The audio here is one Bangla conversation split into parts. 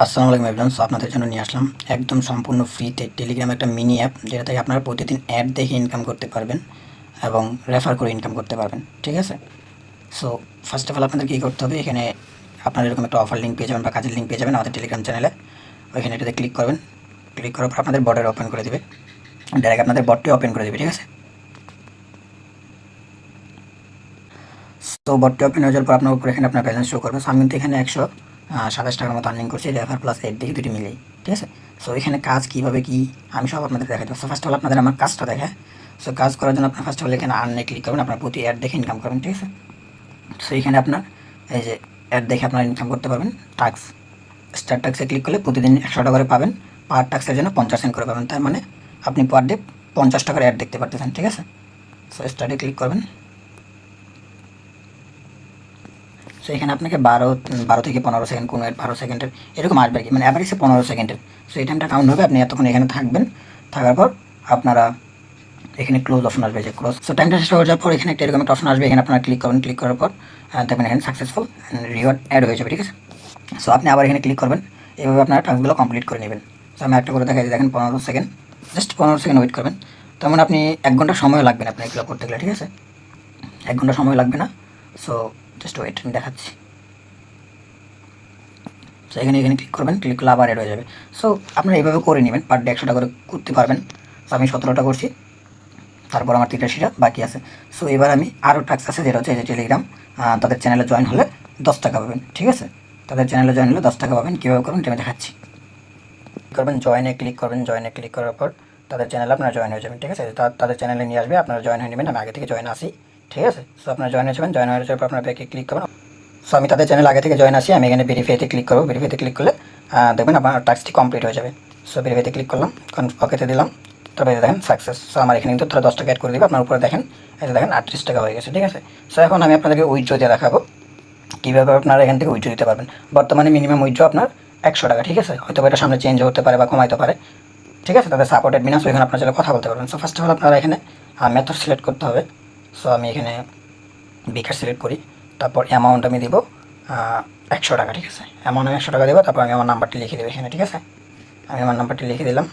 আসসালামু আলাইকুম এভরিওয়ান। সো আপনাদের জন্য নিয়ে আসলাম একদম সম্পূর্ণ ফ্রিতে টেলিগ্রাম একটা মিনি অ্যাপ, যেটা থেকে আপনারা প্রতিদিন অ্যাড দেখে ইনকাম করতে পারবেন এবং রেফার করে ইনকাম করতে পারবেন। ঠিক আছে। সো ফার্স্ট অফ অল আপনাদের কী করতে হবে, এখানে আপনারা এরকম একটা অফার লিঙ্ক পেয়ে যাবেন বা কাজের লিঙ্ক পেয়ে যাবেন আমাদের টেলিগ্রাম চ্যানেলে। ওইখানে এটাতে ক্লিক করবেন। ক্লিক করার পর আপনাদের বটের ওপেন করে দেবে, ডাইরেক্ট আপনাদের বটটি ওপেন করে দেবে। ঠিক আছে। সো বটটি ওপেন হয়ে যাওয়ার পর আপনার উপরে এখানে আপনার ব্যালেন্স শো করবে। সো আমি কিন্তু এখানে 127 টাকার মতো আর্নিং করছি রেফার প্লাস এড দেখে দুটি মিলেই। ঠিক আছে। সো এখানে কাজ কীভাবে কী আমি সব আপনাদের দেখাই দেবো। সো ফার্স্ট অফ অল আপনাদের আমার কাজটা দেখায়। সো কাজ করার জন্য আপনার ফার্স্ট অফ অল এখানে আর্নে ক্লিক করবেন, আপনার প্রতি অ্যাড দেখে ইনকাম করবেন। ঠিক আছে। সো এখানে আপনার এই যে অ্যাড দেখে আপনারা ইনকাম করতে পারবেন। টাস্ক স্টার টাস্কে ক্লিক করলে প্রতিদিন 100 টাকা করে পাবেন, পার টাস্কের জন্য 50 সেন্ট করে পাবেন। তার মানে আপনি পার ডে 50 টাকার অ্যাড দেখতে পারতেছেন। ঠিক আছে। সো স্টার্টে ক্লিক করবেন। সো এখানে আপনাকে 12 থেকে 15 সেকেন্ড, কোনো 12 সেকেন্ডের এরকম আসবে আর কি, মানে অ্যাভারেজে 15 সেকেন্ডের। সো এই টাইমটা কাউন্ট হবে। আপনি এতক্ষণ এখানে থাকবেন, থাকার পর আপনারা এখানে ক্লোজ অপশন আসবে, যে ক্লোজ। সো টাইমটা শেষ হয়ে যাওয়ার পর এখানে একটা এরকম একটা অপশন আসবে, এখানে আপনারা ক্লিক করবেন। ক্লিক করার পর দেখবেন এখানে সাকসেসফুল রিওয়ার্ড অ্যাড হয়ে যাবে। ঠিক আছে। সো আপনি আবার এখানে ক্লিক করবেন, এইভাবে আপনারা টাস্কগুলো কমপ্লিট করে নেবেন। সো আমি একটা করে দেখাই, দেখেন 15 সেকেন্ড, জাস্ট 15 সেকেন্ড ওয়েট করবেন। তার মানে আপনি 1 ঘন্টা সময় লাগবে না আপনি এগুলো করতে গেলে। ঠিক আছে। 1 ঘন্টা সময় লাগবে না। সো জাস্ট ওয়েট, আমি দেখাচ্ছি। সো এখানে ক্লিক করবেন, ক্লিক করলে আবার অ্যাড হয়ে যাবে। সো আপনারা এইভাবে করে নেবেন, পার ডে 100 টাকা করে করতে পারবেন। সো আমি 17টা করছি, তারপর আমার 83টা বাকি আছে। সো এবার আমি আরও টাস্ক আছে, যেটা হচ্ছে এই যে টেলিগ্রাম, তাদের চ্যানেলে জয়েন হলে 10 টাকা পাবেন। ঠিক আছে। তাদের চ্যানেলে জয়েন হলে 10 টাকা পাবেন। কীভাবে করবেন এটা আমি দেখাচ্ছি। করবেন জয়েনে ক্লিক করবেন, জয়েনে ক্লিক করার পর তাদের চ্যানেলে আপনারা জয়েন হয়ে যাবেন। ঠিক আছে। তাদের চ্যানেলে নিয়ে আসবে, আপনারা জয়েন হয়ে নেবেন। আমি আগে থেকে জয়েন আসি। ঠিক আছে। সো আপনারা জয়েন হয়ে যাবেন। জয়েন হয়ে যাওয়ার পর আপনার ব্যাকে ক্লিক করবেন। সো আমি তাদের চ্যানেল আগে থেকে জয়েন আসি, আমি এখানে ভেরিফাইতে ক্লিক করবো। ভেরিফাইতে ক্লিক করলে দেখবেন আপনার টাস্কটি কমপ্লিট হয়ে যাবে। সো ভেরিফাইতে ক্লিক করলাম, ওকেতে দিলাম, তারপরে দেখেন সাকসেস। সো আমার এখানে কিন্তু তারা 10 টাকা অ্যাড করে দেবে। আপনার উপরে দেখেন এই যে দেখেন 38 টাকা হয়ে গেছে। ঠিক আছে। সো এখন আমি আপনাদেরকে উইথড্র দিয়ে দেখাবো কীভাবে আপনারা এখান থেকে উইথড্র দিতে পারবেন। বর্তমানে মিনিমাম উইথড্র আপনার 100 টাকা। ঠিক আছে। হয়তো এটা সামনে চেঞ্জ হতে পারে বা কমাইতে পারে। ঠিক আছে। তাদের সাপোর্ট অ্যাডমিন আছে, এখানে আপনার সাথে কথা বলতে পারবেন। সো ফার্স্ট অফ অল আপনারা এখানে মেথড সিলেক্ট করতে হবে। সো আমি এখানে বিকাশ সিলেক্ট করি, তারপর অ্যামাউন্ট আমি দেবো 100 টাকা। ঠিক আছে। অ্যামাউন্ট আমি 100 টাকা দেবো, তারপর আমি আমার নাম্বারটি লিখে দেবো এখানে। ঠিক আছে। আমি আমার নাম্বারটি লিখে দিলাম।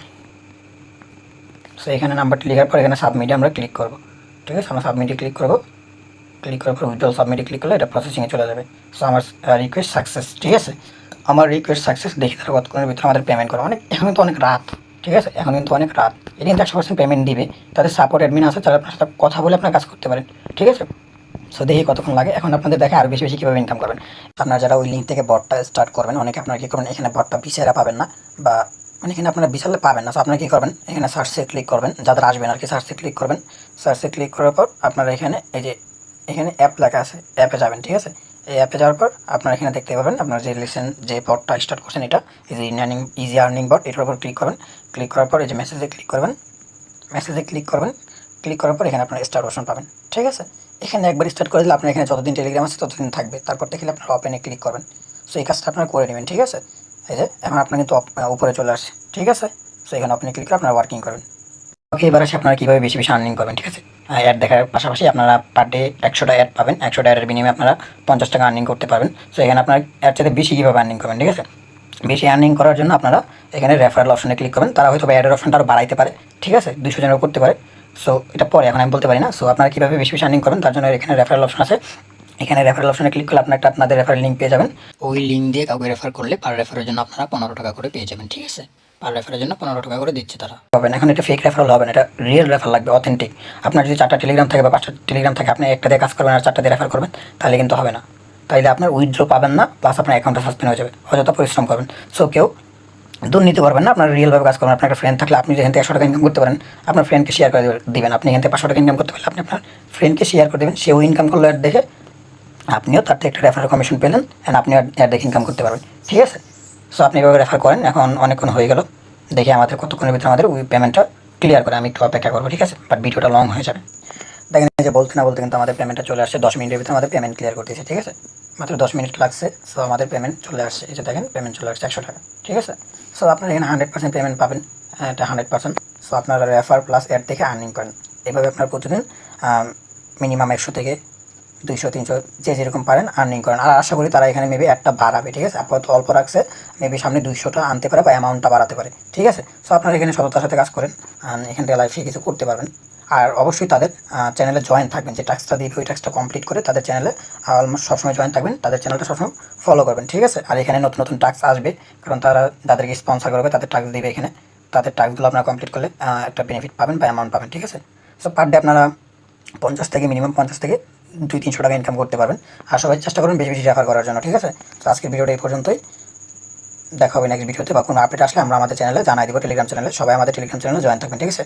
সো এখানে নাম্বারটি লেখার পর এখানে সাবমিটে আমরা ক্লিক করব। ঠিক আছে। আমরা সাবমিটে ক্লিক করব। ক্লিক করার পর উইথড্রল সাবমিটে ক্লিক করলে এটা প্রসেসিংয়ে চলে যাবে। সো আমার রিকোয়েস্ট সাকসেস। ঠিক আছে। আমার রিকোয়েস্ট সাকসেস দেখি তারা কতক্ষণের ভিতরে আমাদের পেমেন্ট করে। এখন কিন্তু অনেক রাত। ঠিক আছে। এখন কিন্তু অনেক রাত। এটা কিন্তু 100% পেমেন্ট দিবে। তাদের সাপোর্ট অ্যাডমিন আছে, তারা আপনার সাথে কথা বলে আপনার কাজ করতে পারেন। ঠিক আছে। সো দেখি কতক্ষণ লাগে। এখন আপনাদের দেখে আরও বেশি বেশি কীভাবে ইনকাম করবেন। আপনারা যারা ওই লিঙ্ক থেকে বটটা স্টার্ট করবেন, অনেকে আপনারা কী করবেন, এখানে বটটা বিছাইরা পাবেন না, বা মানে এখানে আপনারা বিছালে পাবেন না। সো আপনারা কী করবেন, এখানে সার্চে ক্লিক করবেন, যাদের আসবেন আর কি, সার্চে ক্লিক করবেন। সার্চে ক্লিক করার পর আপনারা এখানে এই যে এখানে অ্যাপ লেখা আছে, অ্যাপে যাবেন। ঠিক আছে। এই অ্যাপে যাওয়ার পর আপনারা এখানে দেখতে পাবেন আপনার যে যে বটটা স্টার্ট করছেন, এটা ইজি আর্নিং বট, এটার উপর ক্লিক করবেন। ক্লিক করার পর এই যে মেসেজে ক্লিক করবেন। মেসেজে ক্লিক করবেন। ক্লিক করার পর এখানে আপনার স্টার্ট অপশন পাবেন। ঠিক আছে। এখানে একবার স্টার্ট করে দিলে আপনার এখানে যতদিন টেলিগ্রাম আছে ততদিন থাকবে। তারপর দেখলে আপনার ওপেনে ক্লিক করবেন। সো এই কাজটা আপনারা করে নেবেন। ঠিক আছে। এই যে এখন আপনার কিন্তু উপরে চলে আসছে। ঠিক আছে। সো এখানে আপনি ক্লিক করে আপনারা ওয়ার্কিং করবেন। ওকে, এবার আসে আপনারা কীভাবে বেশি বেশি আর্নিং করবেন। ঠিক আছে। অ্যাড দেখার পাশাপাশি আপনারা পার ডে 100টা অ্যাড পাবেন। 100টা অ্যাডের বিনিময়ে আপনারা 50 টাকা আর্নিং করতে পারবেন। সো এখানে আপনার অ্যাড চাইতে বেশি কীভাবে আর্নিং করবেন। ঠিক আছে। বেশি আর্নিং করার জন্য আপনারা এখানে রেফারেল অপশনে ক্লিক করবেন। তারা হয়তো অ্যাডের অপশনটা আরও বাড়াইতে পারে। ঠিক আছে। 200 জনেরও করতে পারে। সো এটা পরে, এখন আমি বলতে পারি না। সো আপনারা কীভাবে বেশি বেশি আর্নিং করবেন তার জন্য এখানে রেফারেল অপশন আছে। এখানে রেফারেল অপশনে ক্লিক করলে আপনাদের রেফারেল লিঙ্ক পেয়ে যাবেন। ওই লিঙ্ক দিয়ে কাউকে রেফার করলে পার রেফারের জন্য আপনারা 15 টাকা করে পেয়ে যাবেন। ঠিক আছে। পার রেফারের জন্য 15 টাকা করে দিচ্ছে তারা। হবে না, এখন এটা ফেক রেফারেল হবে না, এটা রিয়েল রেফার লাগবে, অথেন্টিক। আপনার যদি 4টা টেলিগ্রাম থাকে বা 5টা টেলিগ্রাম থাকে, আপনি একটা দিয়ে কাজ করবেন আর 4টা দিয়ে রেফার করবেন, তাহলে কিন্তু হবে না। তাইলে আপনার উইথড্র পাবেন না, প্লাস আপনার অ্যাকাউন্টটা সাসপেন্ড হয়ে যাবে, অযথা পরিশ্রম করবেন। সো কেউ দুর্নীতি করবেন না, আপনার রিয়েলভাবে কাজ করবেন। আপনার একটা ফ্রেন্ড থাকলে আপনি যেখান থেকে 100 টাকা ইনকাম করতে পারেন, আপনার ফ্রেন্ডকে শেয়ার করে দিবেন। আপনি এখান থেকে 500 টাকা ইনকাম করতে পারলে আপনি আপনার ফ্রেন্ডকে শেয়ার করে দেবেন, সেও ইনকাম করলো অ্যাড দেখে, আপনিও তার থেকে একটা রেফারেল কমিশন পেলেন, অ্যান্ড আপনিও অ্যাড দেখে ইনকাম করতে পারবেন। ঠিক আছে। সো আপনি এভাবে রেফার করেন। এখন অনেকক্ষণ হয়ে গেল, দেখি আমাদের কতক্ষণের ভিতরে আমাদের ওই পেমেন্টটা ক্লিয়ার করে। আমি একটু অপেক্ষা করবো। ঠিক আছে। বাট ভিডিওটা লং হয়ে যাবে। দেখেন যে বলতে না বলতে কিন্তু আমাদের পেমেন্টটা চলে আসছে। 10 মিনিটের ভিতরে আমাদের পেমেন্ট ক্লিয়ার করতেছে। ঠিক আছে। মাত্র 10 মিনিট লাগছে। সো আমাদের পেমেন্ট চলে আসছে। এই যে দেখেন পেমেন্ট চলে আসছে 100 টাকা। ঠিক আছে। সো আপনারা এখানে 100% পেমেন্ট পাবেন, এটা 100%। সো আপনারা রেফার প্লাস অ্যাড থেকে আর্নিং করেন। এভাবে আপনার প্রতিদিন মিনিমাম 100 থেকে 200 300 যে যেরকম পারেন আর্নিং করেন। আর আশা করি তারা এখানে মেবি একটা বাড়াবে, ঠিক আছে? আপাতত অল্প রাখছে, মেবি সামনে 200টা আনতে পারে বা অ্যামাউন্টটা বাড়াতে পারে, ঠিক আছে? সো আপনারা এখানে সততার সাথে কাজ করেন, এখান থেকে লাইফে কিছু করতে পারবেন। আর অবশ্যই তাদের চ্যানেলে জয়েন থাকবেন, যে টাস্কটা দিবে ওই টাস্কটা কমপ্লিট করে তাদের চ্যানেলে অলমোস্ট সবসময় জয়েন থাকবেন, তাদের চ্যানেলটা সবসময় ফলো করবেন, ঠিক আছে? আর এখানে নতুন নতুন টাস্ক আসবে, কারণ তারা যাদেরকে স্পন্সর করবে তাদের টাস্ক দিবে এখানে, তাদের টাস্কগুলো আপনারা কমপ্লিট করলে একটা বেনিফিট পাবেন বা অ্যামাউন্ট পাবেন, ঠিক আছে? সো পার ডে আপনারা 50 থেকে মিনিমাম 50 থেকে 200-300 টাকা ইনকাম করতে পারবেন। আর সবাই চেষ্টা করুন বেশি বেশি রেফার করার জন্য, ঠিক আছে? তো আজকের ভিডিওটা এই পর্যন্তই। দেখা হবে নেক্সট ভিডিওতে, বা কোনো আপডেট আসলে আমরা আমাদের চ্যানেলে জানাই দেবো, টেলিগ্রাম চ্যানেলে। সবাই আমাদের টেলিগ্রাম চ্যানেলে জয়েন থাকবেন, ঠিক আছে?